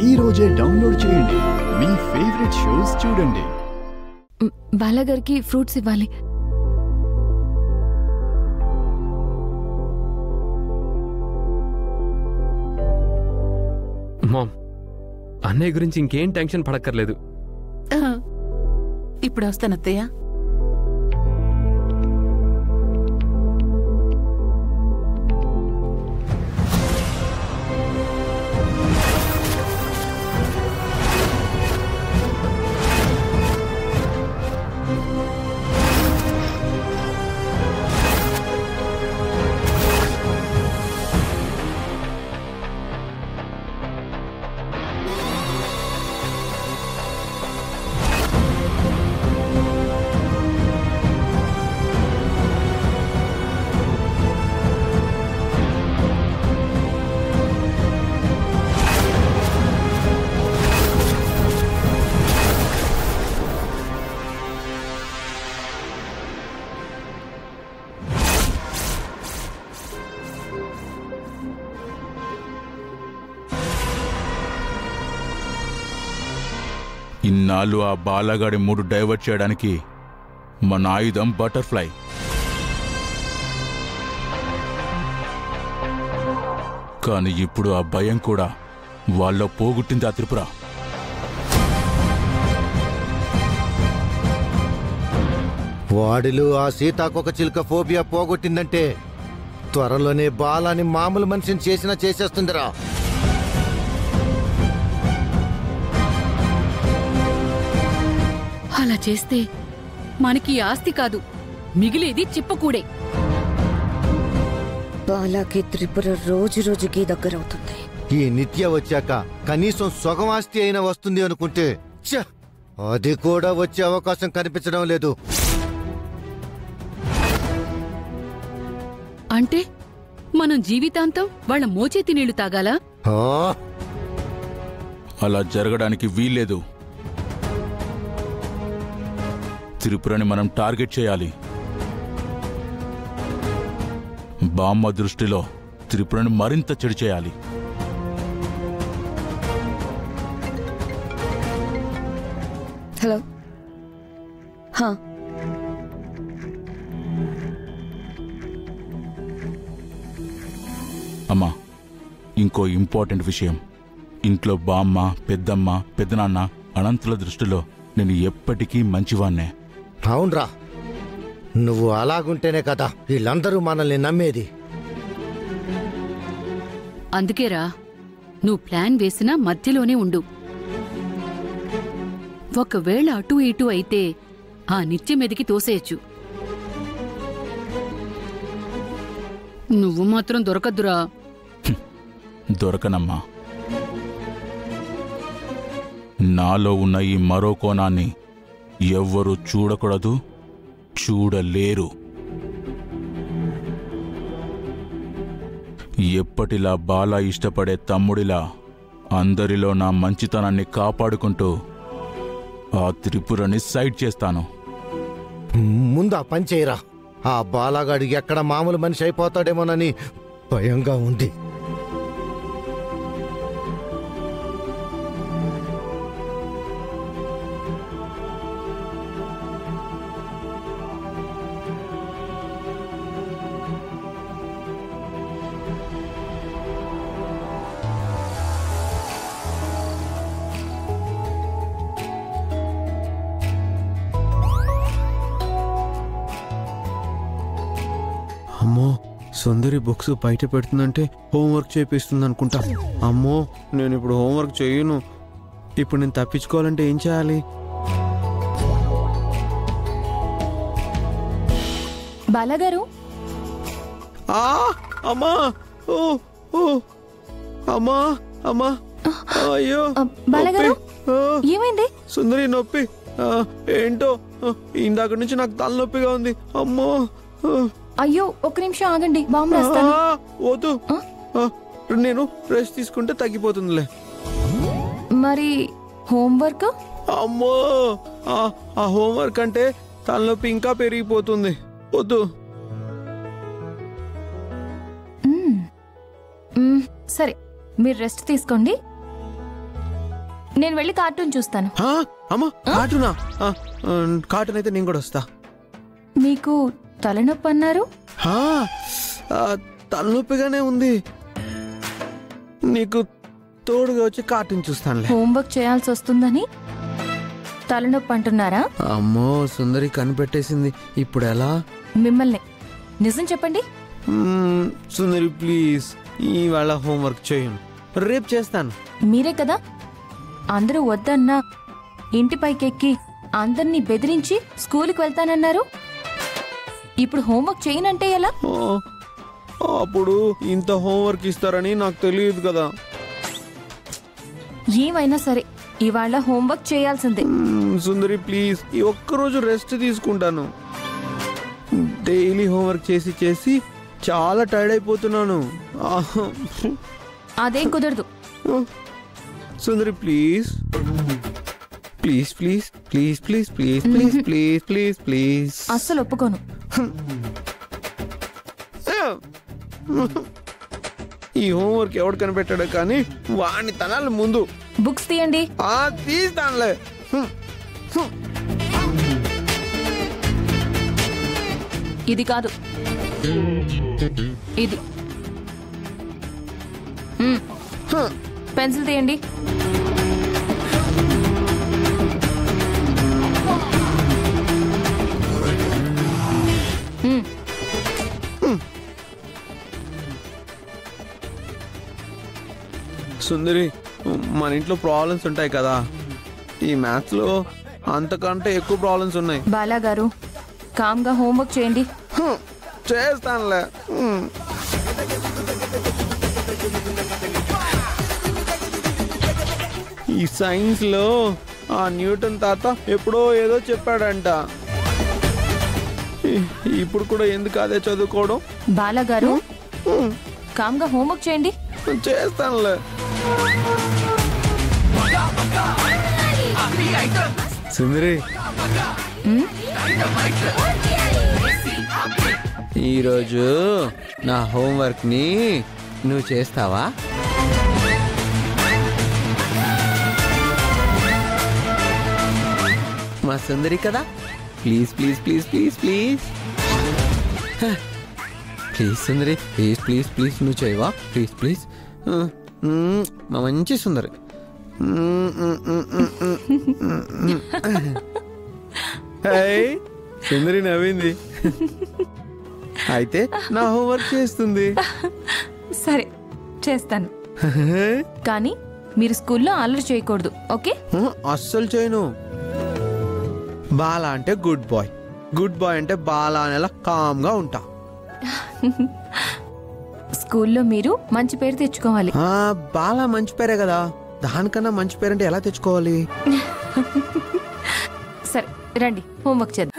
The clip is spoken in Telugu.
ఈ రోజే డౌన్లోడ్ చేయండి. మీ ఫేవరెట్ షోస్ చూడండి. బాలాగారికి ఫ్రూట్స్ ఇవ్వాలి. మామ్, అన్నయ్య గురించి ఇంకేం టెన్షన్ పడక్కర్లేదు. ఇప్పుడు వస్తానత్తయ్య. ఇన్నాళ్ళు ఆ బాలగాడి మూడు డైవర్ట్ చేయడానికి మన ఆయుధం బటర్ఫ్లై. కానీ ఇప్పుడు ఆ భయం కూడా వాళ్ళ పోగొట్టింది ఆ త్రిపుర. వాడిలో ఆ సీతాకొక చిలుక ఫోబియా పోగొట్టిందంటే త్వరలోనే బాలాని మామూలు మనిషిని చేసేస్తుందిరా. అలా చేస్తే మనకి ఆస్తి కాదు, మిగిలేది చిప్పకూడే. బాలాకి త్రిపుర రోజు రోజుకి దగ్గరవుతుంది. ఈ నిత్య వచ్చాక కనీసం సగం ఆస్తి అయినా వస్తుంది అనుకుంటే అది కూడా వచ్చే అవకాశం కనిపించడం లేదు. అంటే మనం జీవితాంతం వాళ్ళ మోచేతి నీళ్లు తాగాలా? అలా జరగడానికి వీల్లేదు. త్రిపురని మనం టార్గెట్ చేయాలి. బామ్మ దృష్టిలో త్రిపురని మరింత చెడు చేయాలి. హలో, అమ్మా, ఇంకో ఇంపార్టెంట్ విషయం. ఇంట్లో బామ్మ, పెద్దమ్మ, పెద్దనాన్న, అనంతుల దృష్టిలో నేను ఎప్పటికీ మంచివాన్నే. అవునరా, నువ్వు అలాగుంటేనే కదా వీళ్ళందరూ మనల్ని నమ్మేది. అందుకేరా నువ్వు ప్లాన్ వేసినా మధ్యలోనే ఉండు. ఒకవేళ అటూ ఇటూ అయితే ఆ నిత్య మీదికి తోసేయచ్చు. నువ్వు మాత్రం దొరకద్దురా. దొరకనమ్మా. నాలో ఉన్న ఈ మరో కోణాన్ని ఎవ్వరూ చూడకూడదు, చూడలేరు. ఎప్పటిలా బాలా ఇష్టపడే తమ్ముడిలా అందరిలో నా మంచితనాన్ని కాపాడుకుంటూ ఆ త్రిపురని సైడ్ చేస్తాను. ముందు ఆ పని చేయరా. ఆ బాలాగాడు ఎక్కడ మామూలు మనిషి అయిపోతాడేమోనని భయంగా ఉంది. అమ్మో, సుందరి బుక్స్ బయట పెడుతుందంటే హోంవర్క్ చేపిస్తుంది అనుకుంటా. అమ్మో, నేను ఇప్పుడు హోంవర్క్ చేయను. ఇప్పుడు నేను తప్పించుకోవాలంటే ఏం చేయాలి? బాలాగారు, అమ్మా, ఓ ఓ అమ్మా, అమ్మా, అయ్యో బాలాగారు ఏమైంది? సుందరి నొప్పి. ఏంటో ఇందాక నుంచి నాకు తలనొప్పిగా ఉంది. అమ్మో. అయ్యో, ఒక్క నిమిషం ఆగండి, బాంబు రాస్తాను. వద్దు, నేను రెస్ట్ తీసుకుంటే తగ్గిపోతుందిలే. మరి హోంవర్క్? అమ్మో, ఆ హోంవర్క్ అంటే తలనొప్పి ఇంకా పెరిగిపోతుంది. వద్దు. సరే, మీరు రెస్ట్ తీసుకోండి. నేను వెళ్ళి కార్టూన్ చూస్తాను. ఆ, అమ్మా కార్టూనా? కార్టూన్ అయితే నేను కూడా వస్తా. మీకు తలనొప్పి అన్నారు? ఆ, తలనొప్పిగానే ఉంది. నీకు తోడుగా వచ్చి కార్టూన్ చూస్తానులే. హోంవర్క్ చేయాల్సి వస్తుందని తలనొప్పి అంటున్నారా? అమ్మో సుందరి కనిపెట్టేసింది. ఇప్పుడు ఎలా? మిమ్మల్ని నిజం చెప్పండి. సుందరి ప్లీజ్, ఇవాళ హోంవర్క్ చేయను, రేపు చేస్తాను. మీరే కదా అందరూ వద్దన్నా ఇంటి పైకెక్కి అందరినీ బెదిరించి స్కూల్కి వెళ్తానన్నారు. ఇప్పుడు హోంవర్క్ చేయనంటే ఎలా? అప్పుడు ఇంత హోంవర్క్ ఇస్తారని నాకు తెలియదు కదా. ఏమైనా సరే ఇవాళ హోంవర్క్ చేయాల్సిందే. సుందరి ప్లీజ్, ఈ ఒక్కరోజు రెస్ట్ తీసుకుంటాను. డైలీ హోంవర్క్ చేసి చేసి చాలా టైర్డ్ అయిపోతున్నాను. అదేం కుదరదు. Sundari please please please please please please please please please please. అస్సలు ఒప్పుకోను. ఈ హోంవర్క్ ఎవడు కనిపెట్టాడో కానీ వాడిని తనాలి ముందు. బుక్స్ తీయండి. తీస్తానులే. ఇది కాదు, ఇది. పెన్సిల్ తీయండి. సుందరి, మన ఇంట్లో ప్రాబ్లమ్స్ ఉంటాయి కదా, ఈ మ్యాథ్స్ లో అంతకంటే ఎక్కువ ప్రాబ్లమ్స్ ఉన్నాయి. బాలా గారు కామ్గా హోంవర్క్ చేయండి. చేస్తానులే. ఈ సైన్స్ లో ఆ న్యూటన్ తాత ఎప్పుడో ఏదో చెప్పాడంట. ఇప్పుడు కూడా ఎందుకు అదే చదువుకోవడం? బాలా గారు కామ్గా హోంవర్క్ చేయండి. చేస్తానులే. సుందరి, ఈరోజు నా హోంవర్క్ ని నువ్వు చేస్తావా? మా సుందరి కదా, please please please please please please Sundari, please please please నువ్వు చేయవా? Please please. మా మంచి సుందరి. సుందరి నవ్వింది. అయితే నా హోంవర్క్ చేస్తుంది. సరే చేస్తాను, కానీ మీరు స్కూల్లో అల్లరి చేయకూడదు. ఓకే? అస్సలు చేయను. బాలా అంటే గుడ్ బాయ్, గుడ్ బాయ్ అంటే బాలా అనేలా కామ్గా ఉంటా. స్కూల్లో మీరు మంచి పేరు తెచ్చుకోవాలి. బాలా మంచి పేరే కదా, దానికన్నా మంచి పేరంటే ఎలా తెచ్చుకోవాలి? సరే రండి హోంవర్క్ చేద్దాం.